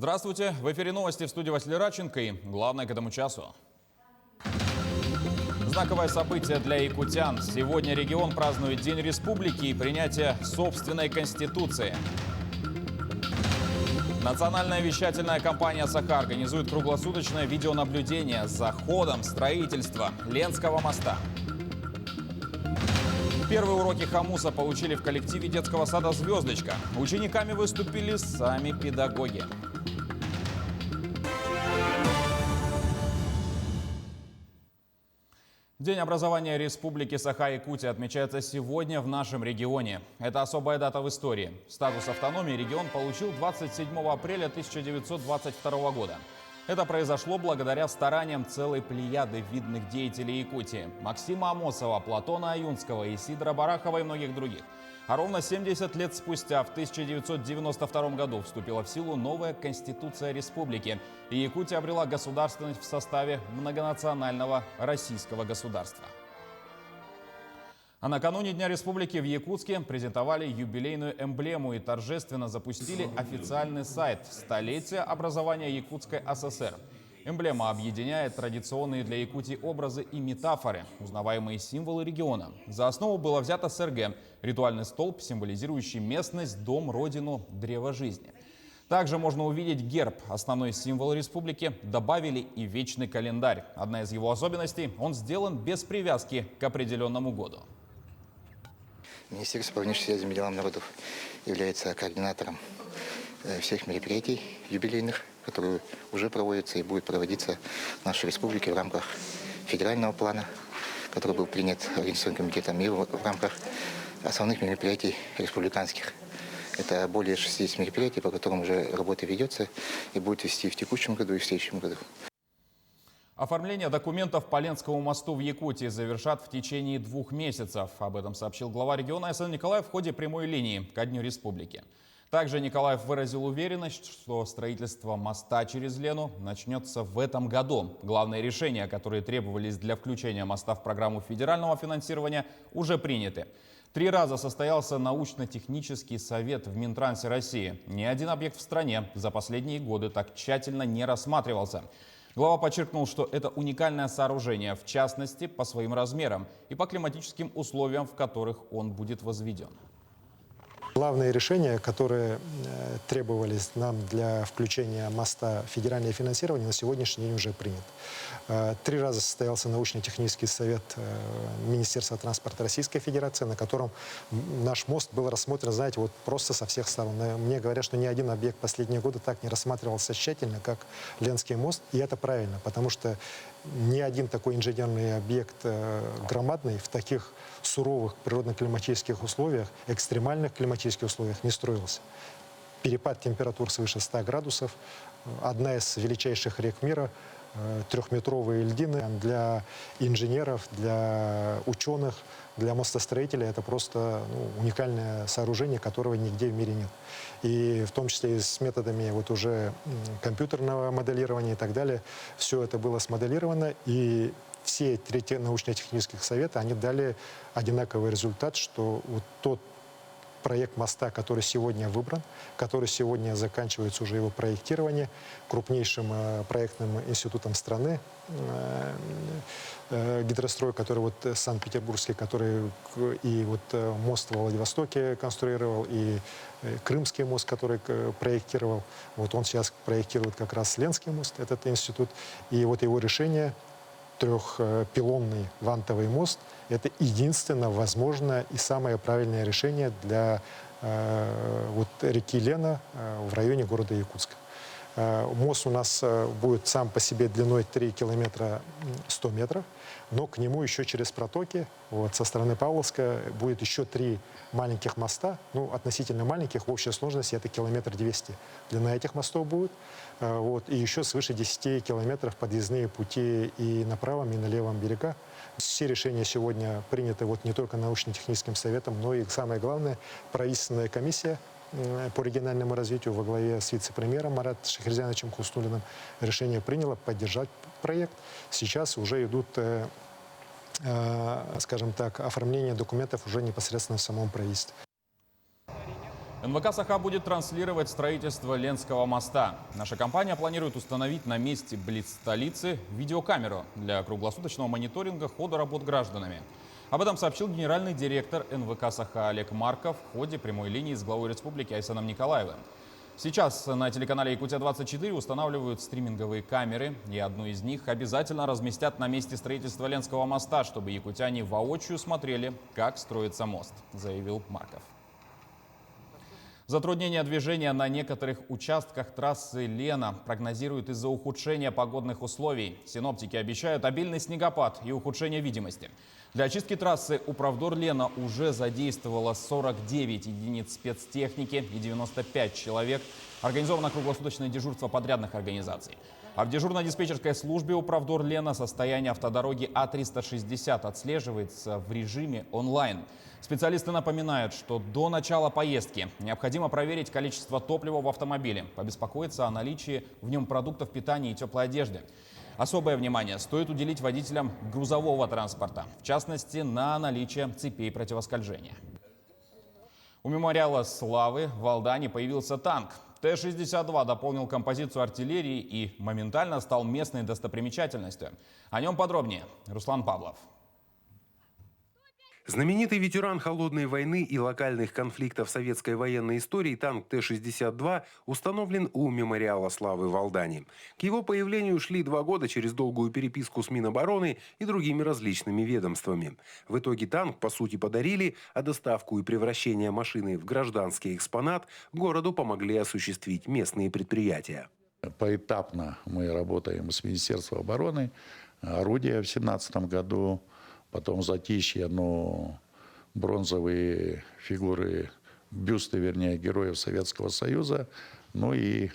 Здравствуйте! В эфире новости, в студии Василий Радченко и главное к этому часу. Знаковое событие для якутян. Сегодня регион празднует День Республики и принятие собственной Конституции. Национальная вещательная компания «Саха» организует круглосуточное видеонаблюдение за ходом строительства Ленского моста. Первые уроки хомуса получили в коллективе детского сада «Звездочка». Учениками выступили сами педагоги. День образования Республики Саха-Якутия отмечается сегодня в нашем регионе. Это особая дата в истории. Статус автономии регион получил 27 апреля 1922 года. Это произошло благодаря стараниям целой плеяды видных деятелей Якутии – Максима Амосова, Платона Аюнского, Исидора Барахова и многих других. А ровно 70 лет спустя, в 1992 году, вступила в силу новая Конституция Республики, и Якутия обрела государственность в составе многонационального российского государства. А накануне Дня Республики в Якутске презентовали юбилейную эмблему и торжественно запустили официальный сайт «Столетие образования Якутской ССР». Эмблема объединяет традиционные для Якутии образы и метафоры, узнаваемые символы региона. За основу было взято СРГ – ритуальный столб, символизирующий местность, дом, родину, древо жизни. Также можно увидеть герб, основной символ республики. Добавили и вечный календарь. Одна из его особенностей – он сделан без привязки к определенному году. Министерство по внешней связи и делам народов является координатором всех мероприятий юбилейных, которые уже проводятся и будут проводиться в нашей республике в рамках федерального плана, который был принят Организационным комитетом, и в рамках основных мероприятий республиканских. Это более 60 мероприятий, по которым уже работа ведется и будет вести в текущем году и в следующем году. Оформление документов по Ленскому мосту в Якутии завершат в течение 2 месяцев. Об этом сообщил глава региона Айсан Николаев в ходе прямой линии ко Дню Республики. Также Николаев выразил уверенность, что строительство моста через Лену начнется в этом году. Главные решения, которые требовались для включения моста в программу федерального финансирования, уже приняты. 3 раза состоялся научно-технический совет в Минтрансе России. Ни один объект в стране за последние годы так тщательно не рассматривался. Глава подчеркнул, что это уникальное сооружение, в частности, по своим размерам и по климатическим условиям, в которых он будет возведен. Главные решения, которые требовались нам для включения моста в федеральное финансирование, на сегодняшний день уже приняты. 3 раза состоялся научно-технический совет Министерства транспорта Российской Федерации, на котором наш мост был рассмотрен, знаете, вот просто со всех сторон. Мне говорят, что ни один объект последние годы так не рассматривался тщательно, как Ленский мост. И это правильно, потому что ни один такой инженерный объект громадный в таких суровых природно-климатических условиях, экстремальных климатических условиях не строился. Перепад температур свыше 100 градусов, одна из величайших рек мира, 3-метровые льдины. Для инженеров, для ученых, для мостостроителей это просто уникальное сооружение, которого нигде в мире нет. И в том числе и с методами вот уже компьютерного моделирования и так далее, все это было смоделировано, и все 3 научно-технических совета, они дали одинаковый результат, что вот тот проект моста, который сегодня выбран, который сегодня заканчивается уже его проектирование крупнейшим проектным институтом страны, Гидрострой, который вот Санкт-Петербургский, который и вот мост во Владивостоке конструировал, и Крымский мост, который проектировал. Вот он сейчас проектирует как раз Ленский мост, этот институт. И вот его решение, 3-пилонный вантовый мост, это единственно возможное и самое правильное решение для вот реки Лена в районе города Якутска. Мост у нас будет сам по себе длиной 3 километра 100 метров, но к нему еще через протоки, вот со стороны Павловска, будет еще 3 маленьких моста, относительно маленьких, в общей сложности это 1,2 километра. Длина этих мостов будет. Вот, и еще свыше 10 километров подъездные пути и на правом, и на левом берега. Все решения сегодня приняты вот не только научно-техническим советом, но и, самое главное, правительственная комиссия по региональному развитию во главе с вице-премьером Маратом Шахерзяновичем Хуснуллиным решение приняло поддержать проект. Сейчас уже идут, скажем так, оформление документов уже непосредственно в самом правительстве. НВК «Саха» будет транслировать строительство Ленского моста. Наша компания планирует установить на месте близ столицы видеокамеру для круглосуточного мониторинга хода работ гражданами. Об этом сообщил генеральный директор НВК «Саха» Олег Марков в ходе прямой линии с главой республики Айсеном Николаевым. Сейчас на телеканале «Якутия-24» устанавливают стриминговые камеры, и одну из них обязательно разместят на месте строительства Ленского моста, чтобы якутяне воочию смотрели, как строится мост, заявил Марков. Затруднение движения на некоторых участках трассы Лена прогнозируют из-за ухудшения погодных условий. Синоптики обещают обильный снегопад и ухудшение видимости. Для очистки трассы Управдор Лена уже задействовала 49 единиц спецтехники и 95 человек. Организовано круглосуточное дежурство подрядных организаций. А в дежурно-диспетчерской службе Управдор Лена состояние автодороги А360 отслеживается в режиме онлайн. Специалисты напоминают, что до начала поездки необходимо проверить количество топлива в автомобиле, побеспокоиться о наличии в нем продуктов питания и теплой одежды. Особое внимание стоит уделить водителям грузового транспорта, в частности, на наличие цепей противоскольжения. У мемориала славы в Алдане появился танк. Т-62 дополнил композицию артиллерии и моментально стал местной достопримечательностью. О нем подробнее Руслан Павлов. Знаменитый ветеран холодной войны и локальных конфликтов советской военной истории танк Т-62 установлен у мемориала славы в Алдане. К его появлению шли 2 года через долгую переписку с Минобороны и другими различными ведомствами. В итоге танк, по сути, подарили, а доставку и превращение машины в гражданский экспонат городу помогли осуществить местные предприятия. Поэтапно мы работаем с Министерством обороны. Орудия в 2017 году. Потом затишье, но бронзовые фигуры, бюсты, вернее, героев Советского Союза. Ну и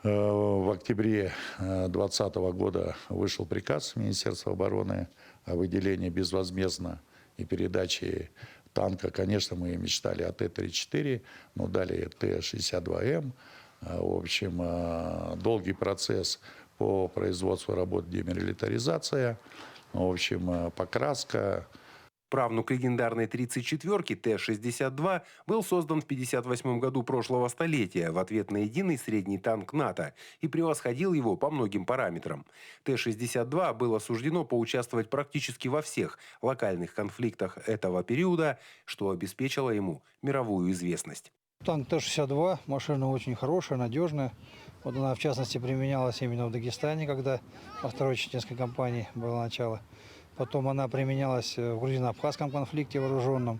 в октябре 2020 года вышел приказ Министерства обороны о выделении безвозмездно и передаче танка. Конечно, мы мечтали о Т-34, но далее Т-62М. В общем, долгий процесс по производству работ демилитаризация. В общем, покраска. Правнук легендарной 34-ки Т-62 был создан в 1958 году прошлого столетия в ответ на единый средний танк НАТО и превосходил его по многим параметрам. Т-62 было суждено поучаствовать практически во всех локальных конфликтах этого периода, что обеспечило ему мировую известность. Танк Т-62, машина очень хорошая, надежная. Вот она, в частности, применялась именно в Дагестане, когда во второй чеченской кампании было начало. Потом она применялась в грузино-абхазском конфликте вооруженном.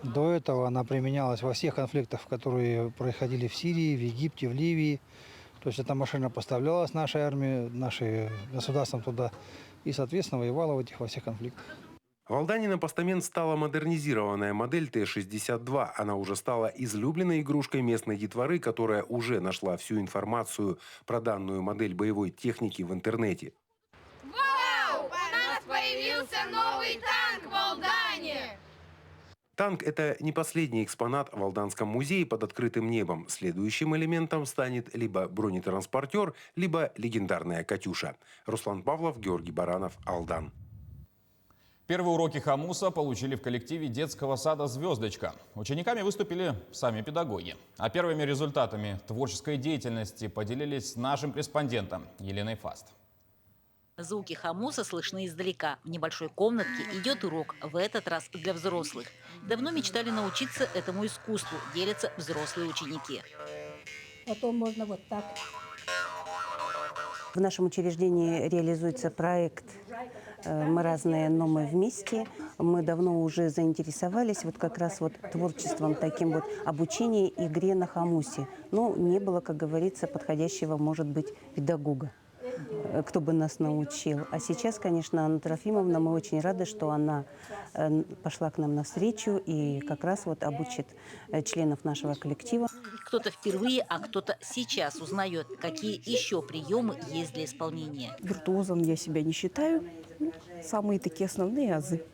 До этого она применялась во всех конфликтах, которые происходили в Сирии, в Египте, в Ливии. То есть эта машина поставлялась нашей армии, нашим государством туда и, соответственно, воевала во всех конфликтах. В Алдане на постамент стала модернизированная модель Т-62. Она уже стала излюбленной игрушкой местной детворы, которая уже нашла всю информацию про данную модель боевой техники в интернете. Вау! У нас появился новый танк в Алдане! Танк – это не последний экспонат в Алданском музее под открытым небом. Следующим элементом станет либо бронетранспортер, либо легендарная «Катюша». Руслан Павлов, Георгий Баранов, Алдан. Первые уроки хомуса получили в коллективе детского сада «Звездочка». Учениками выступили сами педагоги. А первыми результатами творческой деятельности поделились с нашим корреспондентом Еленой Фаст. Звуки хомуса слышны издалека. В небольшой комнатке идет урок, в этот раз для взрослых. Давно мечтали научиться этому искусству, делятся взрослые ученики. Потом можно вот так. В нашем учреждении реализуется проект «Мы разные, но мы вместе». Мы давно уже заинтересовались вот как раз вот творчеством таким вот, обучение игре на хомусе. Но не было, как говорится, подходящего, может быть, педагога, кто бы нас научил. А сейчас, конечно, Анна Трофимовна, мы очень рады, что она пошла к нам навстречу и как раз вот обучит членов нашего коллектива. Кто-то впервые, а кто-то сейчас узнает, какие еще приемы есть для исполнения. Виртуозом я себя не считаю. Самые такие основные азы.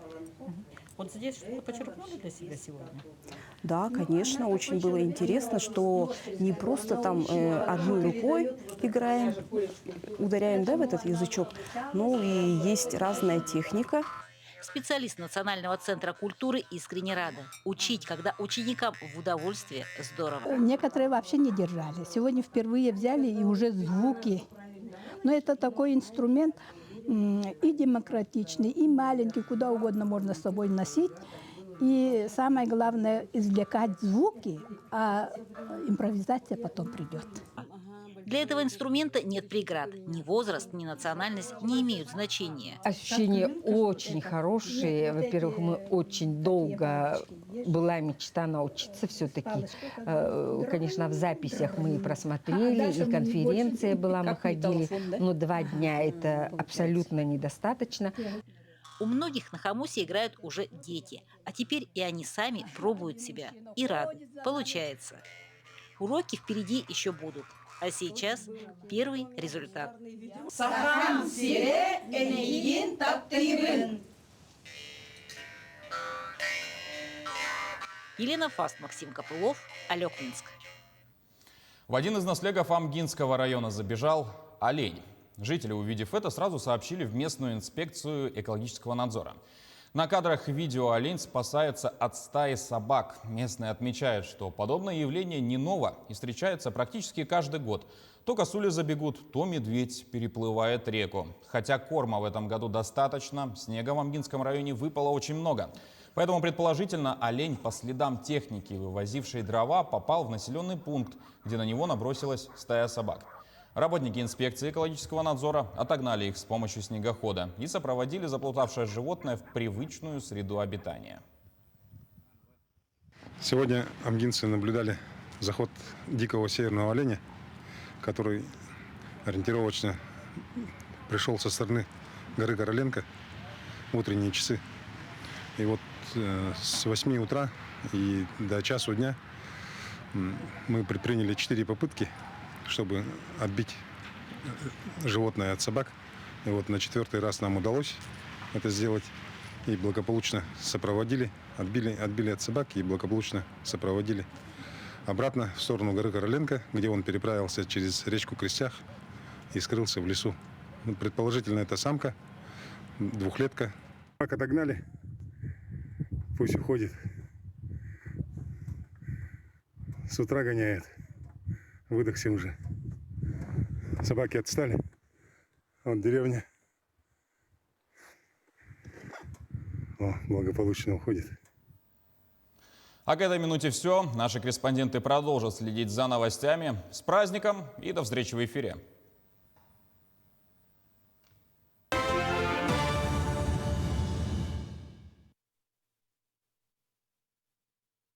Вот здесь что-то почерпнули для себя сегодня? Да, конечно, очень было интересно, что не просто там одной рукой играем, ударяем, да, в этот язычок, но и есть разная техника. Специалист Национального центра культуры искренне рада. Учить, когда ученикам в удовольствие, здорово. Некоторые вообще не держали. Сегодня впервые взяли и уже звуки. Но это такой инструмент и демократичный, и маленький, куда угодно можно с собой носить. И самое главное – извлекать звуки, а импровизация потом придет. Для этого инструмента нет преград. Ни возраст, ни национальность не имеют значения. Ощущения очень хорошие. Во-первых, мы очень долго была мечта научиться все-таки. Конечно, в записях мы просмотрели, и конференция была, мы ходили. Но 2 дня это абсолютно недостаточно. У многих на хомусе играют уже дети. А теперь и они сами пробуют себя. И рады. Получается. Уроки впереди еще будут. А сейчас первый результат. Елена Фаст, Максим Копылов, Алёк, Минск. В один из наслегов Амгинского района забежал олень. Жители, увидев это, сразу сообщили в местную инспекцию экологического надзора. На кадрах видео олень спасается от стаи собак. Местные отмечают, что подобное явление не ново и встречается практически каждый год. То косули забегут, то медведь переплывает реку. Хотя корма в этом году достаточно, снега в Амгинском районе выпало очень много. Поэтому, предположительно, олень по следам техники, вывозившей дрова, попал в населенный пункт, где на него набросилась стая собак. Работники инспекции экологического надзора отогнали их с помощью снегохода и сопроводили заплутавшее животное в привычную среду обитания. Сегодня амгинцы наблюдали заход дикого северного оленя, который ориентировочно пришел со стороны горы Короленко в утренние часы. И вот с 8 утра и до часу дня мы предприняли 4 попытки, чтобы отбить животное от собак. И вот на 4-й раз нам удалось это сделать. И благополучно сопроводили, отбили от собак и благополучно сопроводили обратно в сторону горы Короленко, где он переправился через речку Крестях и скрылся в лесу. Предположительно, это самка, 2-летка. Собак отогнали, пусть уходит. С утра гоняет. Выдохся уже. Собаки отстали. Вот деревня. О, благополучно уходит. А к этой минуте все. Наши корреспонденты продолжат следить за новостями. С праздником и до встречи в эфире.